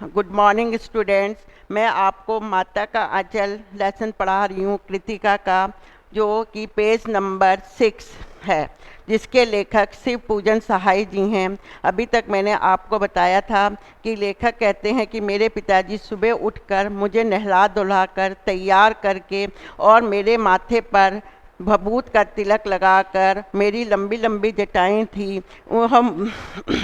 Good morning students. मैं आपको माता का आंचल लेसन पढ़ा रही हूँ कृतिका का, जो कि पेज नंबर 6 है, जिसके लेखक शिव पूजन सहाय जी हैं। अभी तक मैंने आपको बताया था कि लेखक कहते हैं कि मेरे पिताजी सुबह उठकर मुझे नहला धुलाकर तैयार करके और मेरे माथे पर भभूत का तिलक लगाकर, मेरी लंबी लंबी जटाएं थी, वह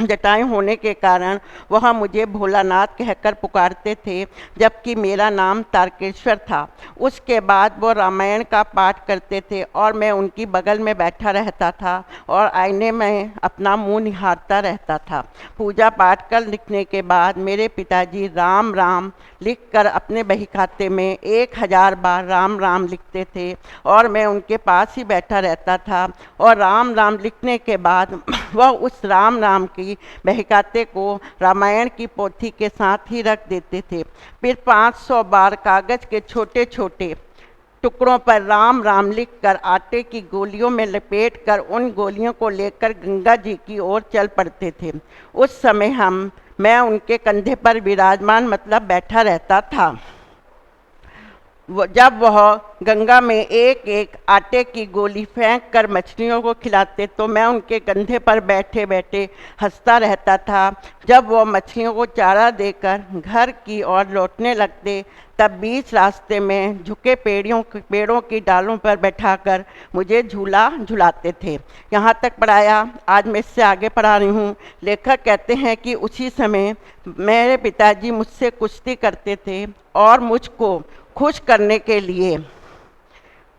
जटाएं होने के कारण वह मुझे भोलानाथ कहकर पुकारते थे, जबकि मेरा नाम तारकेश्वर था। उसके बाद वो रामायण का पाठ करते थे और मैं उनकी बगल में बैठा रहता था और आईने में अपना मुंह निहारता रहता था। पूजा पाठ कर लिखने के बाद मेरे पिताजी राम राम लिखकर अपने बही खाते में 1000 बार राम राम लिखते थे और मैं उनके पास ही बैठा रहता था। और राम राम लिखने के बाद वह उस राम राम की बहकाते को रामायण की पोथी के साथ ही रख देते थे। फिर 500 बार कागज के छोटे छोटे टुकड़ों पर राम राम लिखकर आटे की गोलियों में लपेटकर उन गोलियों को लेकर गंगा जी की ओर चल पड़ते थे। उस समय मैं उनके कंधे पर विराजमान मतलब बैठा रहता था। जब वह गंगा में एक एक आटे की गोली फेंक कर मछलियों को खिलाते तो मैं उनके कंधे पर बैठे बैठे हंसता रहता था। जब वह मछलियों को चारा देकर घर की ओर लौटने लगते तब बीच रास्ते में झुके पेड़ों की डालों पर बैठाकर मुझे झूला झुलाते थे। यहाँ तक पढ़ाया। आज मैं इससे आगे पढ़ा रही हूँ। लेखक कहते हैं कि उसी समय मेरे पिताजी मुझसे कुश्ती करते थे और मुझको खुश करने के लिए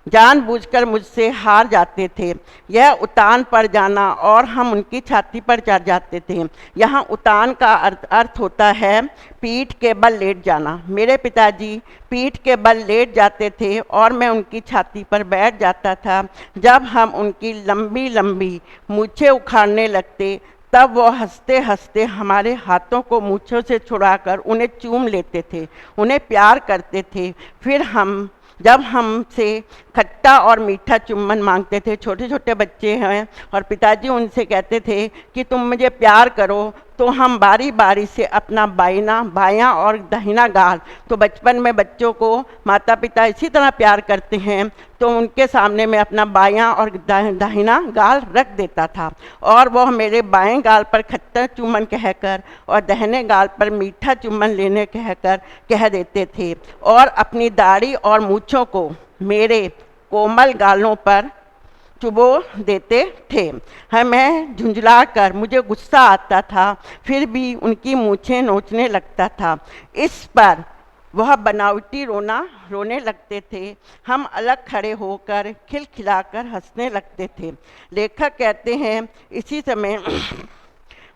जानबूझकर मुझसे हार जाते थे। यह उतान पर जाना और हम उनकी छाती पर चढ़ जाते थे। यहाँ उतान का अर्थ होता है पीठ के बल लेट जाना। मेरे पिताजी पीठ के बल लेट जाते थे और मैं उनकी छाती पर बैठ जाता था। जब हम उनकी लंबी लंबी मूछें उखाड़ने लगते तब वो हंसते हंसते हमारे हाथों को मूँछों से छुड़ाकर उन्हें चूम लेते थे, उन्हें प्यार करते थे। फिर जब हमसे खट्टा और मीठा चुम्बन मांगते थे, छोटे छोटे बच्चे हैं और पिताजी उनसे कहते थे कि तुम मुझे प्यार करो, तो हम बारी बारी से अपना बायां और दाहिना गाल, तो बचपन में बच्चों को माता पिता इसी तरह प्यार करते हैं, तो उनके सामने मैं अपना बायां और दाहिना गाल रख देता था और वह मेरे बाएं गाल पर खट्टा चुम्बन कहकर और दाहिने गाल पर मीठा चुम्बन लेने कहकर कह देते थे और अपनी दाढ़ी और मूँछों को मेरे कोमल गालों पर चुबो देते थे। मैं झुंझला कर, मुझे गुस्सा आता था, फिर भी उनकी मूछें नोचने लगता था। इस पर वह बनावटी रोने लगते थे। हम अलग खड़े होकर खिलखिलाकर हंसने लगते थे। लेखक कहते हैं इसी समय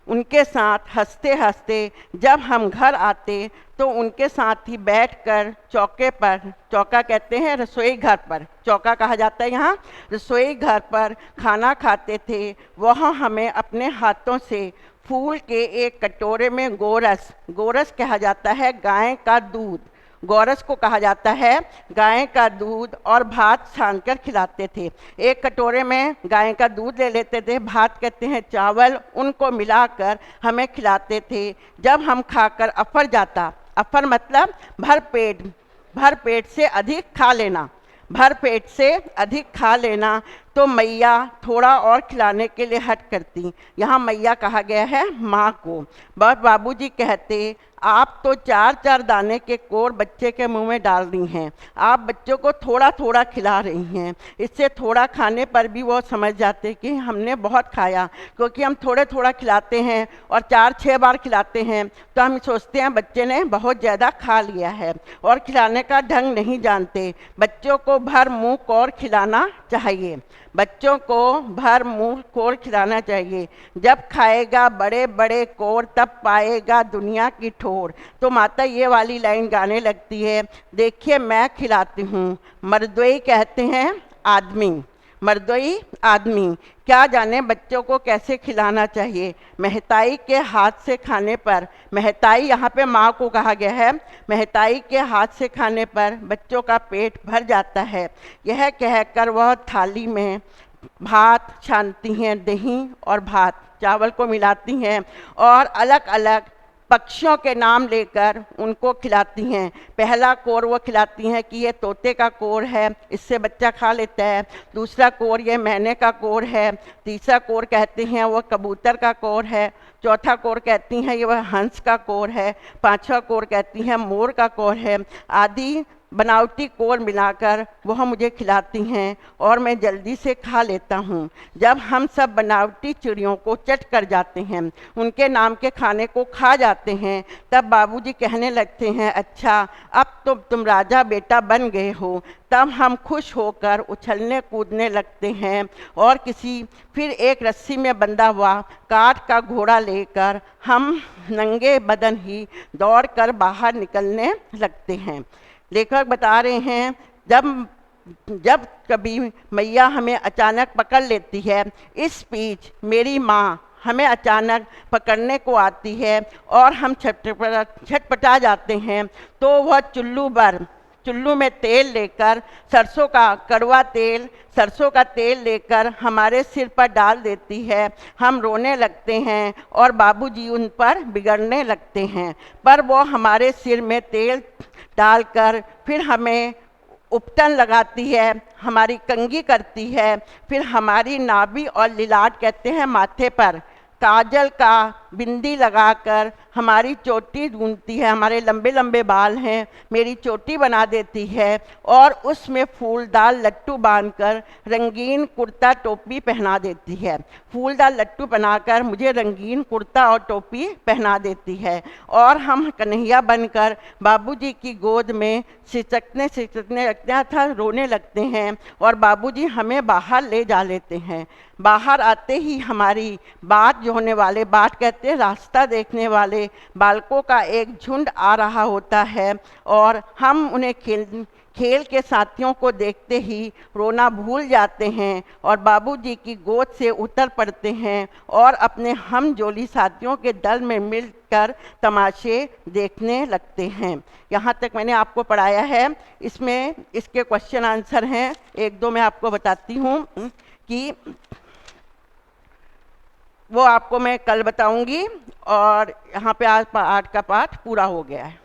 उनके साथ हंसते हंसते जब हम घर आते तो उनके साथ ही बैठकर चौके पर, चौका कहते हैं रसोई घर पर, चौका कहा जाता है यहाँ, रसोई घर पर खाना खाते थे। वह हमें अपने हाथों से फूल के एक कटोरे में गोरस कहा जाता है गाय का दूध, गौरस को कहा जाता है गाय का दूध और भात छानकर खिलाते थे। एक कटोरे में गाय का दूध ले लेते थे, भात कहते हैं चावल, उनको मिलाकर हमें खिलाते थे। जब हम खाकर अफर जाता, अफर मतलब भर पेट से अधिक खा लेना, भर पेट से अधिक खा लेना, तो मैया थोड़ा और खिलाने के लिए हट करती। यहाँ मैया कहा गया है माँ को। बाबूजी कहते आप तो 4-4 दाने के कोर बच्चे के मुंह में डाल रही हैं, आप बच्चों को थोड़ा थोड़ा खिला रही हैं। इससे थोड़ा खाने पर भी वो समझ जाते कि हमने बहुत खाया, क्योंकि हम थोड़े थोड़ा खिलाते हैं और 4-6 बार खिलाते हैं तो हम सोचते हैं बच्चे ने बहुत ज़्यादा खा लिया है और खिलाने का ढंग नहीं जानते। बच्चों को भर मुँह कोर खिलाना चाहिए, बच्चों को भर मुँह कोर खिलाना चाहिए। जब खाएगा बड़े बड़े कोर तब पाएगा दुनिया की ठोर। तो माता ये वाली लाइन गाने लगती है, देखिए मैं खिलाती हूँ, मर्दोई कहते हैं आदमी, मर्दोई आदमी, क्या जाने बच्चों को कैसे खिलाना चाहिए। महताई के हाथ से खाने पर, महताई यहाँ पे माँ को कहा गया है, महताई के हाथ से खाने पर बच्चों का पेट भर जाता है। यह कहकर वह थाली में भात छानती हैं, दही और भात चावल को मिलाती हैं और अलग अलग पक्षियों के नाम लेकर उनको खिलाती हैं। पहला कोर वो खिलाती हैं कि ये तोते का कोर है, इससे बच्चा खा लेता है। दूसरा कोर ये मैने का कोर है। तीसरा कोर कहते हैं वो कबूतर का कोर है। चौथा कोर कहती हैं ये वह हंस का कोर है। पांचवा कोर कहती हैं मोर का कोर है। आदि बनावटी कोर मिलाकर वह मुझे खिलाती हैं और मैं जल्दी से खा लेता हूँ। जब हम सब बनावटी चिड़ियों को चट कर जाते हैं, उनके नाम के खाने को खा जाते हैं, तब बाबूजी कहने लगते हैं, अच्छा अब तो तुम राजा बेटा बन गए हो। तब हम खुश होकर उछलने कूदने लगते हैं और फिर एक रस्सी में बंधा हुआ काठ का घोड़ा लेकर हम नंगे बदन ही दौड़कर बाहर निकलने लगते हैं। लेखक बता रहे हैं जब जब कभी मैया हमें अचानक पकड़ लेती है, इस बीच मेरी माँ हमें अचानक पकड़ने को आती है और हम छटपटा जाते हैं, तो वह चुल्लू में तेल लेकर सरसों का तेल लेकर हमारे सिर पर डाल देती है। हम रोने लगते हैं और बाबूजी उन पर बिगड़ने लगते हैं, पर वो हमारे सिर में तेल डालकर फिर हमें उपटन लगाती है, हमारी कंघी करती है, फिर हमारी नाभि और लिलाट कहते हैं माथे पर काजल का बिंदी लगाकर हमारी चोटी ढूंढती है। हमारे लंबे लंबे बाल हैं, मेरी चोटी बना देती है और उसमें फूलदार लट्टू बांधकर रंगीन कुर्ता टोपी पहना देती है। फूलदार लट्टू बनाकर मुझे रंगीन कुर्ता और टोपी पहना देती है और हम कन्हैया बनकर बाबूजी की गोद में सिसकने लगते हैं अर्थात रोने लगते हैं और बाबूजी हमें बाहर ले जा लेते हैं। बाहर आते ही हमारी बाट जोहने वाले, बाट कहते हैं रास्ता देखने वाले बालकों का एक झुंड आ रहा होता है और हम उन्हें खेल के साथियों को देखते ही रोना भूल जाते हैं और बाबूजी की गोद से उतर पड़ते हैं और अपने हम जोली साथियों के दल में मिलकर तमाशे देखने लगते हैं। यहाँ तक मैंने आपको पढ़ाया है। इसमें इसके क्वेश्चन आंसर हैं, एक दो मैं आपको बताती हूँ कि वो आपको मैं कल बताऊंगी। और यहाँ पे आज 8 का पाठ पूरा हो गया है।